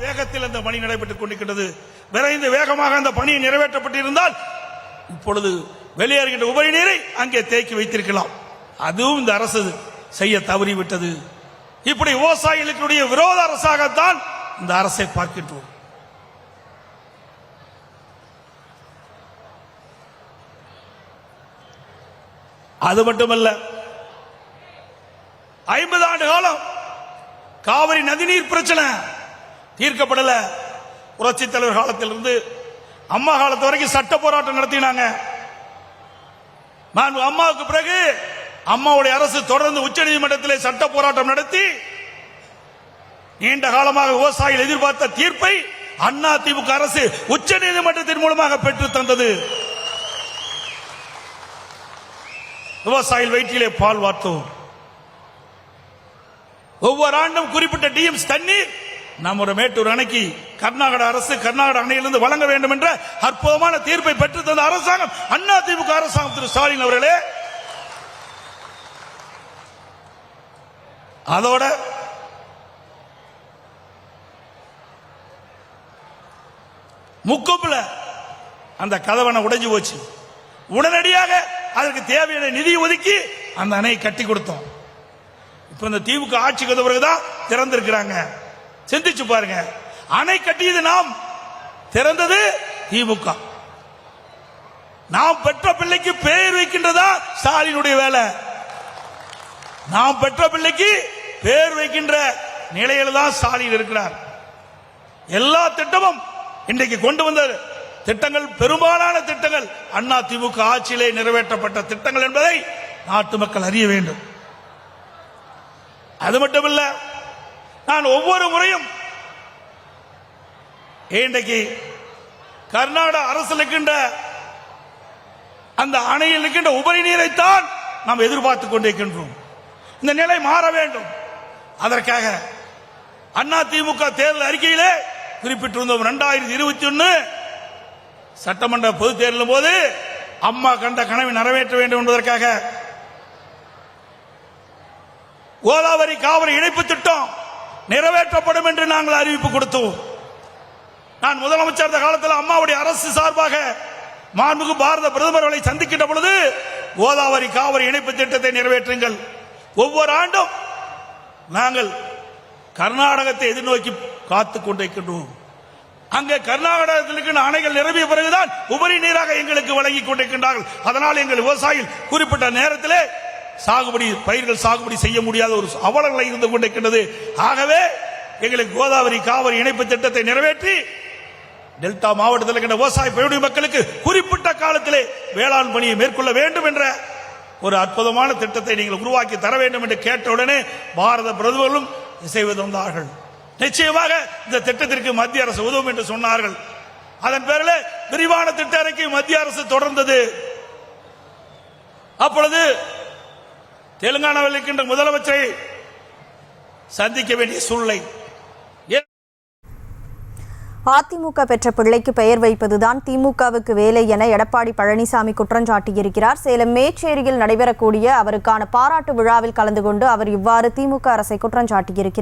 வேகத்தில் அந்த பணி நடைபெற்றுக் கொண்டிருக்கிறது. விரைந்து வேகமாக அந்த பணி நிறைவேற்றப்பட்டிருந்தால் இப்பொழுது வெளியேறுகின்ற உபரி நீரை அங்கே தேக்கி வைத்திருக்கலாம். அதுவும் இந்த அரசு செய்ய தவறிவிட்டது. இப்படி விவசாயிகளுடைய விரோத அரசாகத்தான் இந்த அரசை பார்க்கின்றோம். அது மட்டுமல்ல, 50 ஆண்டு காலம் காவிரி நதிநீர் பிரச்சனை தீர்க்கப்படல. புரட்சி தலைவர் காலத்திலிருந்து அம்மா காலத்து வரைக்கும் சட்ட போராட்டம் நடத்தினாங்க. அம்மாவுக்கு பிறகு அம்மாவுடைய அரசு தொடர்ந்து உச்சநீதிமன்றத்திலே சட்ட போராட்டம் நடத்தி நீண்ட காலமாக விவசாயிகள் எதிர்பார்த்த தீர்ப்பை அண்ணா திமுக அரசு உச்சநீதிமன்றத்தின் மூலமாக பெற்று தந்தது. விவசாயிகள் வயிற்றிலே பால் வார்த்தோம். ஒவ்வொரு ஆண்டும் குறிப்பிட்ட டிஎம்ஸ் தண்ணீர் நம்முடைய மேட்டூர் அணைக்கு கர்நாடக அரசு கர்நாடக அணையிலிருந்து வழங்க வேண்டும் என்ற அற்புதமான தீர்ப்பை பெற்று தந்த அரசாங்கம் அண்ணா திமுக அரசாங்கம். திரு ஸ்டாலின் அவர்களே, அதோட முக்கொம்புல அந்த கதவணை உடைஞ்சு போச்சு. உடனடியாக அதற்கு தேவையான நிதி ஒதுக்கி அந்த அணையை கட்டி கொடுத்தோம். இப்ப இந்த திமுக ஆட்சிக்கு வந்த பிறகுதான் திறந்திருக்கிறாங்க. சிந்திச்சு பாருங்க, அணை கட்டியது நாம், திறந்தது திமுக. நாம் பெற்ற பிள்ளைக்கு பெயர் வைக்கின்றதா ஸ்டாலினுடைய வேலை. நாம் பெற்ற பிள்ளைக்கு பெயர் வைக்கின்ற நிலையில் தான் ஸ்டாலின் இருக்கிறார். எல்லா திட்டமும் இன்றைக்கு கொண்டு வந்த திட்டங்கள், பெரும்பாலான திட்டங்கள் அண்ணா திமுக ஆட்சியிலே நிறைவேற்றப்பட்ட திட்டங்கள் என்பதை நாட்டு மக்கள் அறிய வேண்டும். அது மட்டுமல்ல, நான் ஒவ்வொரு முறையும் இன்றைக்கு கர்நாடக அரசு இருக்கின்ற அந்த அணையில் இருக்கின்ற உபரி நீரைத்தான் நாம் எதிர்பார்த்துக் கொண்டிருக்கின்றோம். இந்த நிலை மாற வேண்டும். அதற்காக அண்ணா திமுக தேர்தல் அறிக்கையிலே குறிப்பிட்டிருந்தோம். 2021 சட்டமன்ற பொதுத் தேர்தலின் போது அம்மா கண்ட கனவை நிறைவேற்ற வேண்டும் என்பதற்காக கோதாவரி காவிரி இணைப்பு திட்டம் நிறைவேற்றப்படும் என்று நாங்கள் அறிவிப்பு கொடுத்தோம். நான் முதலமைச்சர் காலத்தில் அம்மாவுடைய அரசு சார்பாக மாண்புமிகு பாரத பிரதமர் அவர்களை சந்திக்கின்ற பொழுது கோதாவரி காவிரி இணைப்பு திட்டத்தை நிறைவேற்றுங்கள். ஒவ்வொரு ஆண்டும் நாங்கள் கர்நாடகத்தை எதிர்நோக்கி காத்துக் கொண்டிருக்கின்றோம். அங்கே கர்நாடகத்தில் இருக்கின்ற அணைகள் நிரம்பிய பிறகுதான் உபரி நீராக எங்களுக்கு வழங்கிக் கொண்டிருக்கின்றார்கள். அதனால் எங்கள் விவசாயிகள் குறிப்பிட்ட நேரத்திலே சாகுபடி பயிர்கள் சாகுபடி செய்ய முடியாத ஒரு அவலநிலை இருந்து கொண்டிருக்கின்றது. ஆகவே எங்களுக்கு கோதாவரி காவிரி இணைப்பு திட்டத்தை நிறைவேற்றி டெல்டா மாவட்டத்தில் இருக்கின்ற விவசாய பெருடைய மக்களுக்கு குறிப்பிட்ட காலத்திலே வேளாண் பணியை மேற்கொள்ள வேண்டும் என்ற ஒரு அற்புதமான திட்டத்தை நீங்கள் உருவாக்கி தர வேண்டும் என்று கேட்டவுடனே பாரத பிரதமர்களும் இசைவு தந்தார்கள். நிச்சயமாக இந்த திட்டத்திற்கு மத்திய அரசு உதவும் என்று சொன்னார்கள். அதன் பேரில் விரிவான திட்ட அறிக்கை மத்திய அரசு தொடர்ந்தது. அப்பொழுது தெலுங்கானாவில் இருக்கின்ற முதலமைச்சரை சந்திக்க வேண்டிய சூழ்நிலை. அதிமுக பெற்ற பிள்ளைக்கு பெயர் வைப்பதுதான் திமுகவுக்கு வேலை என எடப்பாடி பழனிசாமி குற்றஞ்சாட்டியிருக்கிறார். சேலம் மேச்சேரியில் நடைபெறக்கூடிய அவருக்கான பாராட்டு விழாவில் கலந்து கொண்டு அவர் இவ்வாறு திமுக அரசை குற்றஞ்சாட்டியிருக்கிறார்.